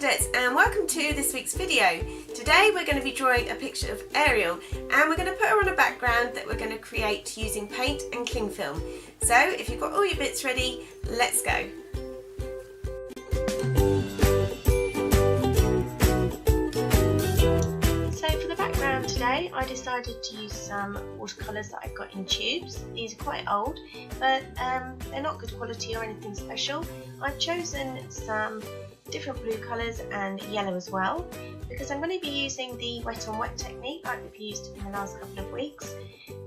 Artcadets, and welcome to this week's video. Today we're going to be drawing a picture of Ariel, and we're going to put her on a background that we're going to create using paint and cling film. So if you've got all your bits ready, let's go. So for the background today I decided to use some watercolours that I've got in tubes. These are quite old, but they're not good quality or anything special. I've chosen some different blue colours and yellow as well, because I'm going to be using the wet on wet technique like we've used in the last couple of weeks,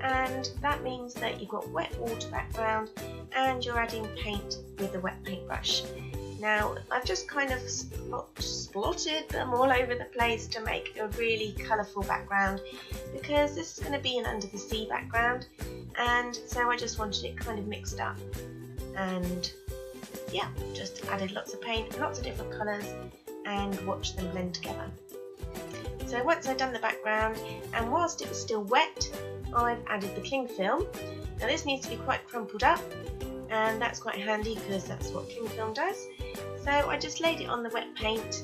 and that means that you've got wet water background and you're adding paint with the wet paintbrush. Now I've just kind of splotted them all over the place to make a really colourful background, because this is going to be an under the sea background, and so I just wanted it kind of mixed up. And yeah, just added lots of paint, lots of different colours, and watched them blend together. So once I'd done the background, and whilst it was still wet, I've added the cling film. Now this needs to be quite crumpled up, and that's quite handy because that's what cling film does. So I just laid it on the wet paint,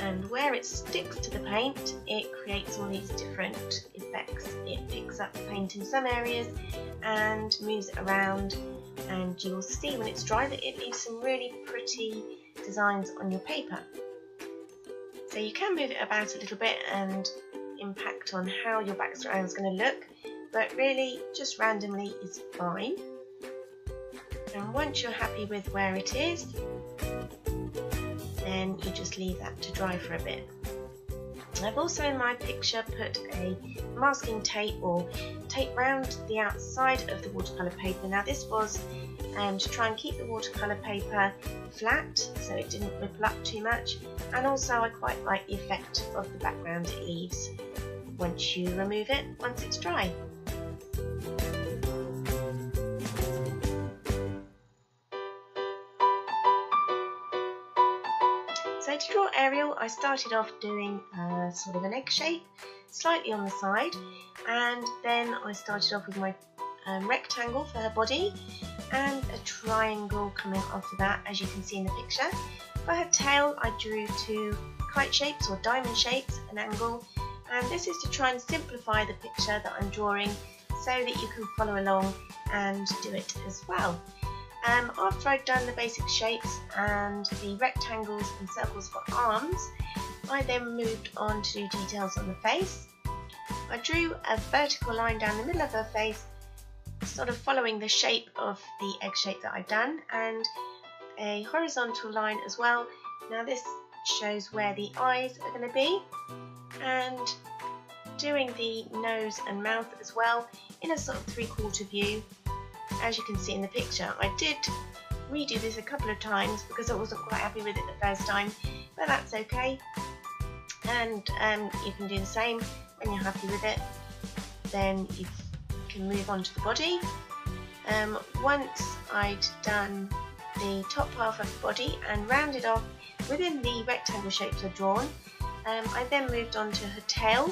and where it sticks to the paint, it creates all these different effects. It picks up the paint in some areas and moves it around, and you'll see when it's dry that it leaves some really pretty designs on your paper. So you can move it about a little bit and impact on how your background is going to look, but really just randomly is fine. And once you're happy with where it is, then you just leave that to dry for a bit. I've also in my picture put a masking tape or tape round the outside of the watercolour paper. Now this was to try and keep the watercolour paper flat so it didn't ripple up too much, and also I quite like the effect of the background it leaves once you remove it, once it's dry. So to draw Ariel, I started off doing sort of an egg shape, slightly on the side, and then I started off with my rectangle for her body, and a triangle coming after that, as you can see in the picture. For her tail, I drew two kite shapes or diamond shapes, an angle, and this is to try and simplify the picture that I'm drawing so that you can follow along and do it as well. After I'd done the basic shapes and the rectangles and circles for arms, I then moved on to do details on the face. I drew a vertical line down the middle of her face, sort of following the shape of the egg shape that I'd done, and a horizontal line as well. Now this shows where the eyes are going to be, and doing the nose and mouth as well in a sort of three-quarter view, as you can see in the picture. I did redo this a couple of times because I wasn't quite happy with it the first time, but that's okay, and you can do the same when you're happy with it. Then you can move on to the body. Once I'd done the top half of the body and rounded off within the rectangle shapes I'd drawn, I then moved on to her tail,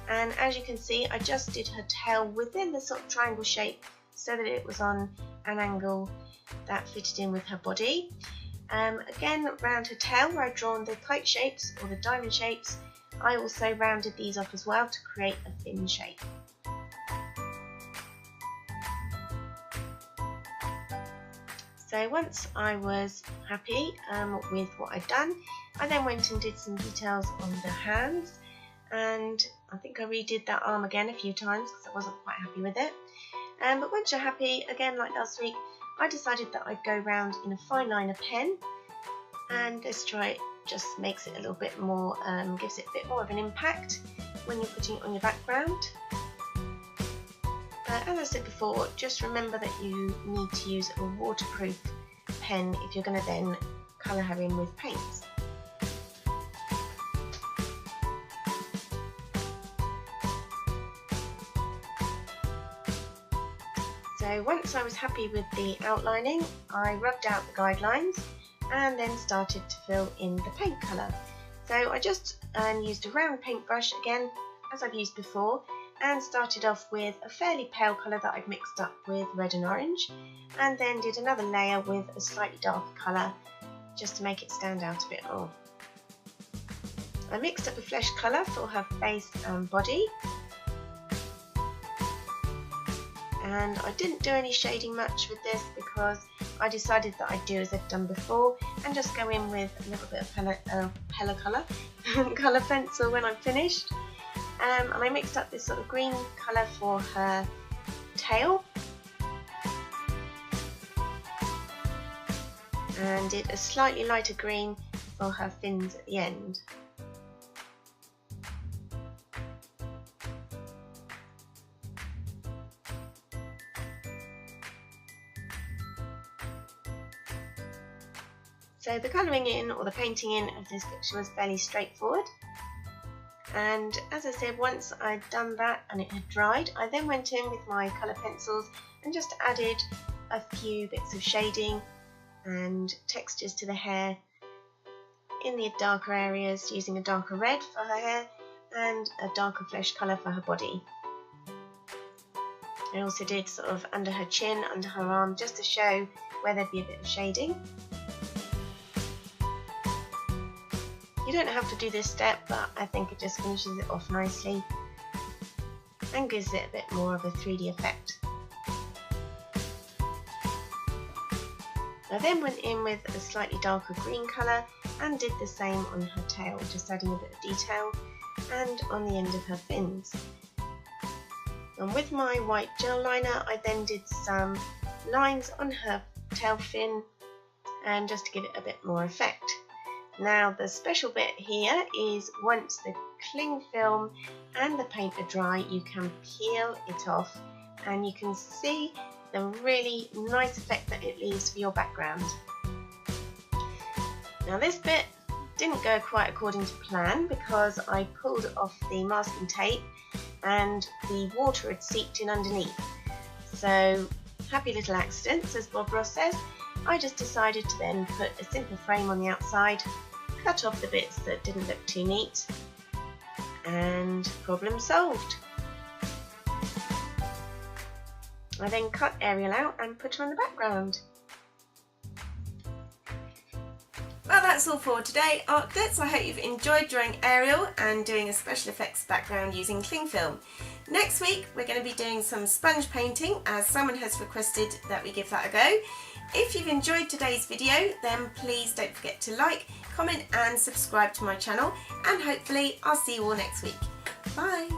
and as you can see I just did her tail within the sort of triangle shape so that it was on an angle that fitted in with her body. Again, round her tail where I'd drawn the kite shapes or the diamond shapes, I also rounded these off as well to create a fin shape. So once I was happy with what I'd done, I then went and did some details on the hands, and I think I redid that arm again a few times because I wasn't quite happy with it. But once you're happy, again like last week, I decided that I'd go round in a fine liner pen, and this try just makes it a little bit more, gives it a bit more of an impact when you're putting it on your background. As I said before, just remember that you need to use a waterproof pen if you're going to then colour her in with paints. So once I was happy with the outlining, I rubbed out the guidelines and then started to fill in the paint colour. So I just used a round paintbrush again, as I've used before, and started off with a fairly pale colour that I'd mixed up with red and orange, and then did another layer with a slightly darker colour just to make it stand out a bit more. I mixed up a flesh colour for her face and body, and I didn't do any shading much with this because I decided that I'd do as I've done before and just go in with a little bit of colour pencil when I'm finished. And I mixed up this sort of green colour for her tail and did a slightly lighter green for her fins at the end. So the colouring in, or the painting in, of this picture was fairly straightforward. And as I said, once I'd done that and it had dried, I then went in with my colour pencils and just added a few bits of shading and textures to the hair in the darker areas, using a darker red for her hair and a darker flesh colour for her body. I also did sort of under her chin, under her arm, just to show where there'd be a bit of shading. You don't have to do this step, but I think it just finishes it off nicely and gives it a bit more of a 3D effect. I then went in with a slightly darker green colour and did the same on her tail, just adding a bit of detail, and on the end of her fins. And with my white gel liner, I then did some lines on her tail fin, and just to give it a bit more effect. Now the special bit here is once the cling film and the paint are dry, you can peel it off and you can see the really nice effect that it leaves for your background. Now this bit didn't go quite according to plan because I pulled off the masking tape and the water had seeped in underneath. So happy little accidents, as Bob Ross says. I just decided to then put a simple frame on the outside, cut off the bits that didn't look too neat, and problem solved. I then cut Ariel out and put her in the background. Well, that's all for today, Artcadets. I hope you've enjoyed drawing Ariel and doing a special effects background using cling film. Next week we're going to be doing some sponge painting, as someone has requested that we give that a go. If you've enjoyed today's video, then please don't forget to like, comment and subscribe to my channel, and hopefully I'll see you all next week. Bye!